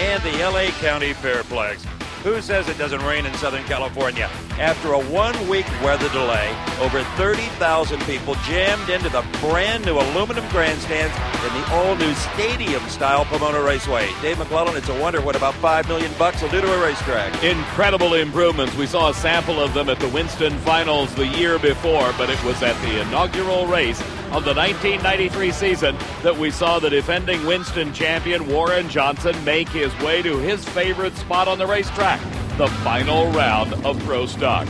and the LA County Fairplex. Who says it doesn't rain in Southern California? After a one-week weather delay, over 30,000 people jammed into the brand-new aluminum grandstands in the all-new stadium-style Pomona Raceway. Dave McClellan, it's a wonder what about $5 million will do to a racetrack. Incredible improvements. We saw a sample of them at the Winston Finals the year before, but it was at the inaugural race of the 1993 season that we saw the defending Winston champion Warren Johnson make his way to his favorite spot on the racetrack, the final round of Pro Stock.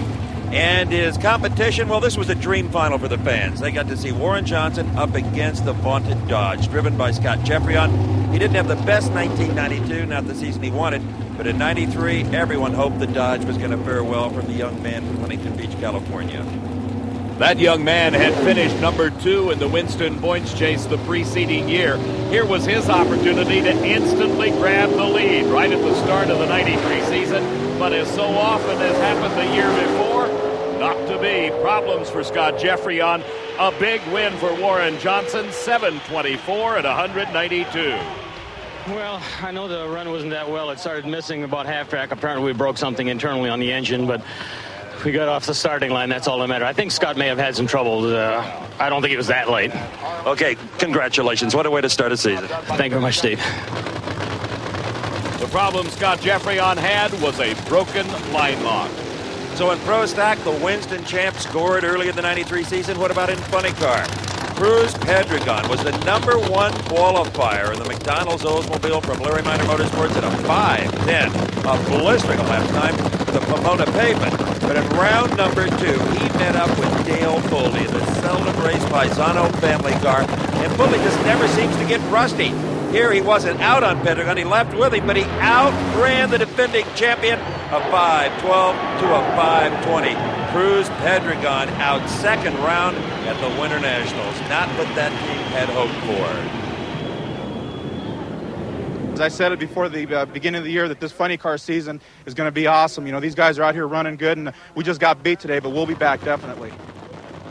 And his competition, well, this was a dream final for the fans. They got to see Warren Johnson up against the vaunted Dodge, driven by Scott Jeffreyon. He didn't have the best 1992, not the season he wanted, but in 93, everyone hoped the Dodge was going to fare well from the young man from Huntington Beach, California. That young man had finished number 2 in the Winston points chase the preceding year. Here was his opportunity to instantly grab the lead right at the start of the 93 season. But as so often has happened the year before, not to be. Problems for Scott Jeffreyon. A big win for Warren Johnson, 7:24 at 192. Well, I know the run wasn't that well. It started missing about half track. Apparently we broke something internally on the engine, but we got off the starting line. That's all that mattered. I think Scott may have had some trouble. I don't think it was that late. Okay, congratulations. What a way to start a season. Thank you very much, Steve. The problem Scott Jeffreyon had was a broken line lock. So in Pro Stock, the Winston champ scored early in the 93 season. What about in funny car? CRUZ PEDREGON was the number 1 qualifier in the McDonald's Oldsmobile from Larry Minor Motorsports at a 5:10, a blistering lap time for the Pomona pavement. But in round number 2, he met up with Dale Foley, the seldom raced Paisano family car, and Foley just never seems to get rusty. Here he wasn't out on PEDREGON, he left with him, but he outran the defending champion, a 5:12 to a 5:20. CRUZ PEDREGON out second round at the Winter Nationals. Not what that team had hoped for. As I said it before the beginning of the year, that this funny car season is going to be awesome. You know, these guys are out here running good, and we just got beat today, but we'll be back definitely.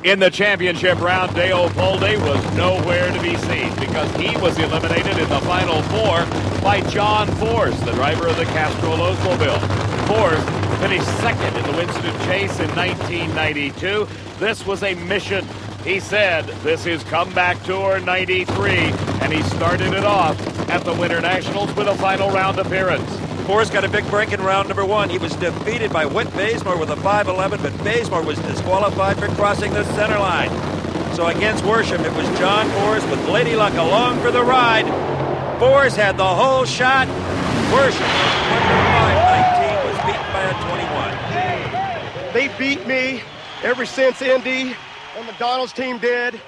In the championship round, Dale Foley was nowhere to be seen because he was eliminated in the final 4 by John Force, the driver of the Castrol Oldsmobile. Force finished second in the Winston Chase in 1992. This was a mission. He said, this is Comeback Tour 93, and he started it off at the Winter Nationals with a final round appearance. Force got a big break in round number 1. He was defeated by Whit Bazemore with a 5:11, but Bazemore was disqualified for crossing the center line. So against Worsham, it was John Force with Lady Luck along for the ride. Force had the whole shot. Worsham, number 519, was beaten by a 21. They beat me ever since Indy, and McDonald's team did.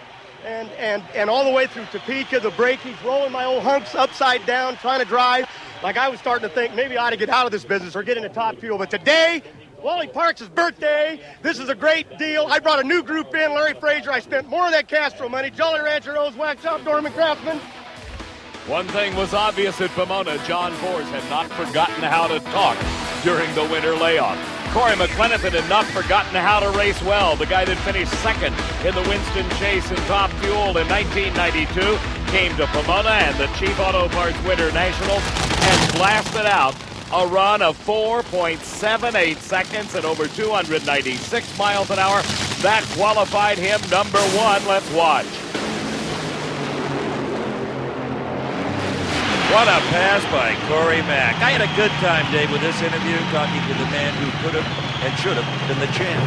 And all the way through Topeka, the brakies, rolling my old hunks upside down, trying to drive. Like I was starting to think maybe I ought to get out of this business or get into top fuel. But today, Wally Parks' birthday. This is a great deal. I brought a new group in, Larry Frazier. I spent more of that Castro money. Jolly Rancher, Rose, Wax Shop, Dorman Craftsman. One thing was obvious at Pomona. John Force had not forgotten how to talk during the winter layoff. Cory McClenathan had not forgotten how to race well. The guy that finished second in the Winston Chase in Top Fuel in 1992 came to Pomona and the Chief Auto Parts Winter Nationals and blasted out a run of 4.78 seconds at over 296 miles an hour. That qualified him number 1. Let's watch. What a pass by Corey Mack. I had a good time, Dave, with this interview, talking to the man who could have and should have been the champ.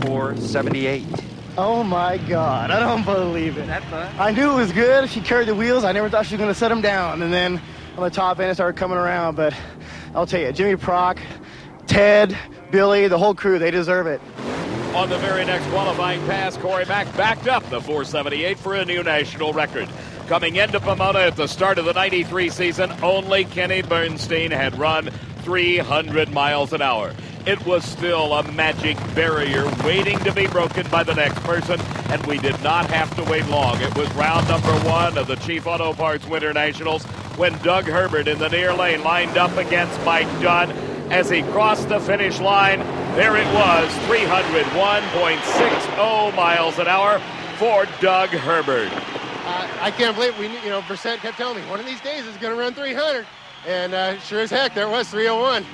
478. Oh, my God. I don't believe it. I knew it was good. She carried the wheels. I never thought she was going to set them down. And then on the top end, it started coming around. But I'll tell you, Jimmy Prock, Ted, Billy, the whole crew, they deserve it. On the very next qualifying pass, Corey Mack backed up the 478 for a new national record. Coming into Pomona at the start of the 93 season, only Kenny Bernstein had run 300 miles an hour. It was still a magic barrier waiting to be broken by the next person, and we did not have to wait long. It was round number 1 of the Chief Auto Parts Winter Nationals when Doug Herbert in the near lane lined up against Mike Dunn. As he crossed the finish line, there it was, 301.60 miles an hour for Doug Herbert. I can't believe Brissett kept telling me, one of these days it's going to run 300. And sure as heck, there was 3:01.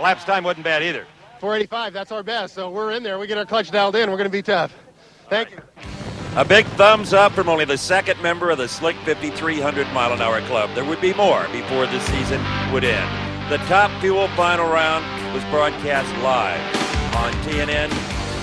Lapse time wasn't bad either. 4:85, that's our best. So we're in there. We get our clutch dialed in. We're going to be tough. Thank you. A big thumbs up from only the second member of the Slick 5,300 mile an hour club. There would be more before the season would end. The Top Fuel final round was broadcast live on TNN.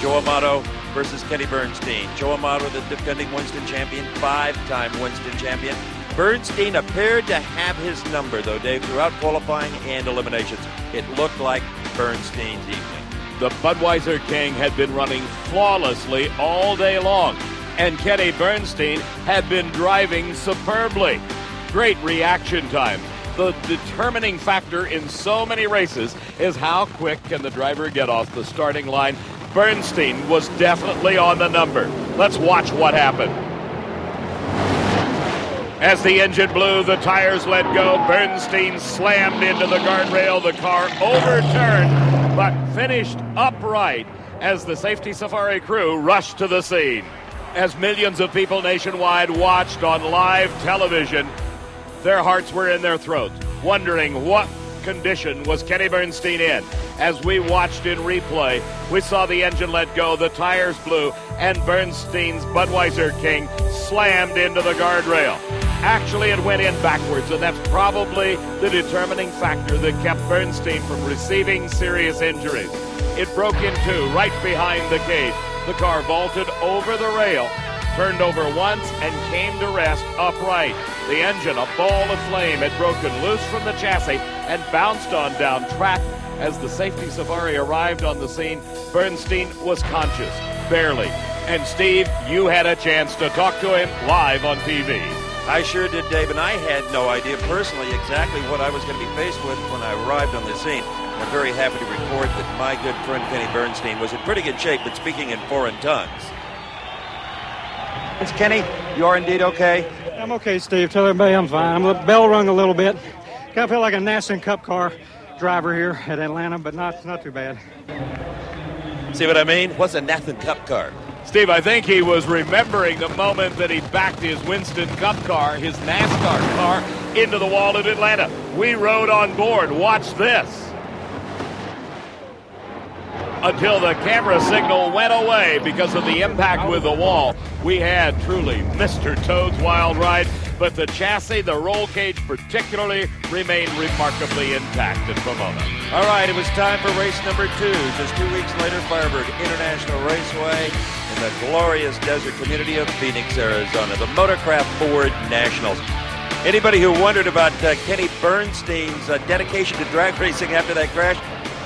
Joe Amato versus Kenny Bernstein. Joe Amato, the defending Winston champion, 5-time Winston champion. Bernstein appeared to have his number, though, Dave, throughout qualifying and eliminations. It looked like Bernstein's evening. The Budweiser King had been running flawlessly all day long, and Kenny Bernstein had been driving superbly. Great reaction time. The determining factor in so many races is how quick can the driver get off the starting line. Bernstein was definitely on the number. Let's watch what happened. As the engine blew, the tires let go. Bernstein slammed into the guardrail. The car overturned, but finished upright as the safety safari crew rushed to the scene. As millions of people nationwide watched on live television, their hearts were in their throats, wondering what condition was Kenny Bernstein in. As we watched in replay, we saw the engine let go, the tires blew, and Bernstein's Budweiser King slammed into the guardrail. Actually, it went in backwards, and that's probably the determining factor that kept Bernstein from receiving serious injuries. It broke in two right behind the cage. The car vaulted over the rail, turned over once, and came to rest upright. The engine, a ball of flame, had broken loose from the chassis and bounced on down track. As the safety safari arrived on the scene, Bernstein was conscious, barely. And Steve, you had a chance to talk to him live on TV. I sure did, Dave, and I had no idea personally exactly what I was going to be faced with when I arrived on the scene. I'm very happy to report that my good friend Kenny Bernstein was in pretty good shape, but speaking in foreign tongues. It's Kenny, you are indeed okay? I'm okay, Steve. Tell everybody I'm fine. I'm bell rung a little bit. Kind of feel like a NASCAR Cup car driver here at Atlanta, but not too bad. See what I mean? What's a Nathan Cup car? Steve, I think he was remembering the moment that he backed his Winston Cup car, his NASCAR car, into the wall at Atlanta. We rode on board. Watch this. Until the camera signal went away because of the impact with the wall. We had truly Mr. Toad's Wild Ride, but the chassis, the roll cage particularly, remained remarkably intact at Pomona. All right, it was time for race number 2. Just 2 weeks later, Firebird International Raceway in the glorious desert community of Phoenix, Arizona, the Motorcraft Ford Nationals. Anybody who wondered about Kenny Bernstein's dedication to drag racing after that crash,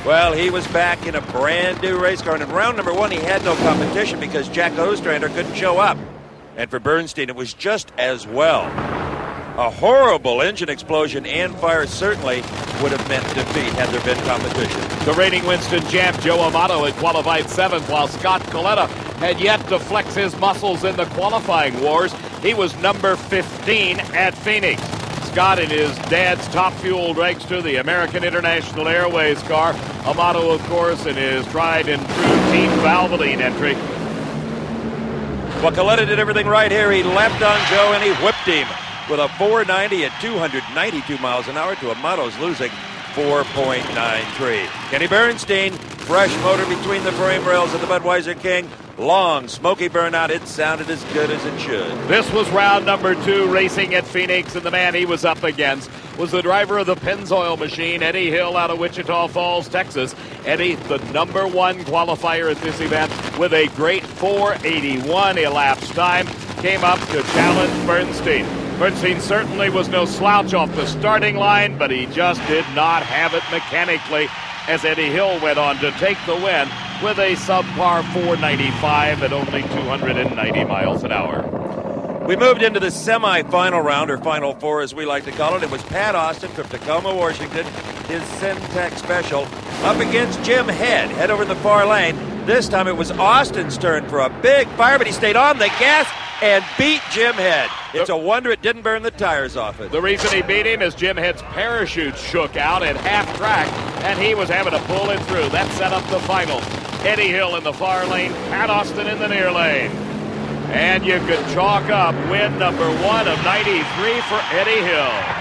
well, he was back in a brand-new race car, and in round number 1, he had no competition because Jack Ostrander couldn't show up. And for Bernstein, it was just as well. A horrible engine explosion and fire certainly would have meant defeat had there been competition. The reigning Winston champ, Joe Amato, had qualified 7th, while Scott KALITTA had yet to flex his muscles in the qualifying wars. He was number 15 at Phoenix. Scott in his dad's Top Fuel dragster, the American International Airways car. Amato, of course, in his tried and true Team Valvoline entry. Well, KALITTA did everything right here. He leapt on Joe and he whipped him with a 490 at 292 miles an hour to Amato's losing 4.93. Kenny Bernstein, fresh motor between the frame rails of the Budweiser King. Long, smoky burnout. It sounded as good as it should. This was round number 2 racing at Phoenix, and the man he was up against was the driver of the Pennzoil machine, Eddie Hill, out of Wichita Falls, Texas. Eddie, the number 1 qualifier at this event, with a great 4:81 elapsed time, came up to challenge Bernstein. Bernstein certainly was no slouch off the starting line, but he just did not have it mechanically as Eddie Hill went on to take the win with a subpar 495 at only 290 miles an hour. We moved into the semifinal round, or Final Four as we like to call it. It was Pat Austin from Tacoma, Washington, his Syntec Special, up against Jim Head over in the far lane. This time it was Austin's turn for a big fire, but he stayed on the gas and beat Jim Head. It's a wonder it didn't burn the tires off it. The reason he beat him is Jim Head's parachute shook out at half track, and he was having to pull it through. That set up the final. Eddie Hill in the far lane, Pat Austin in the near lane. And you could chalk up win number 1 of 93 for Eddie Hill.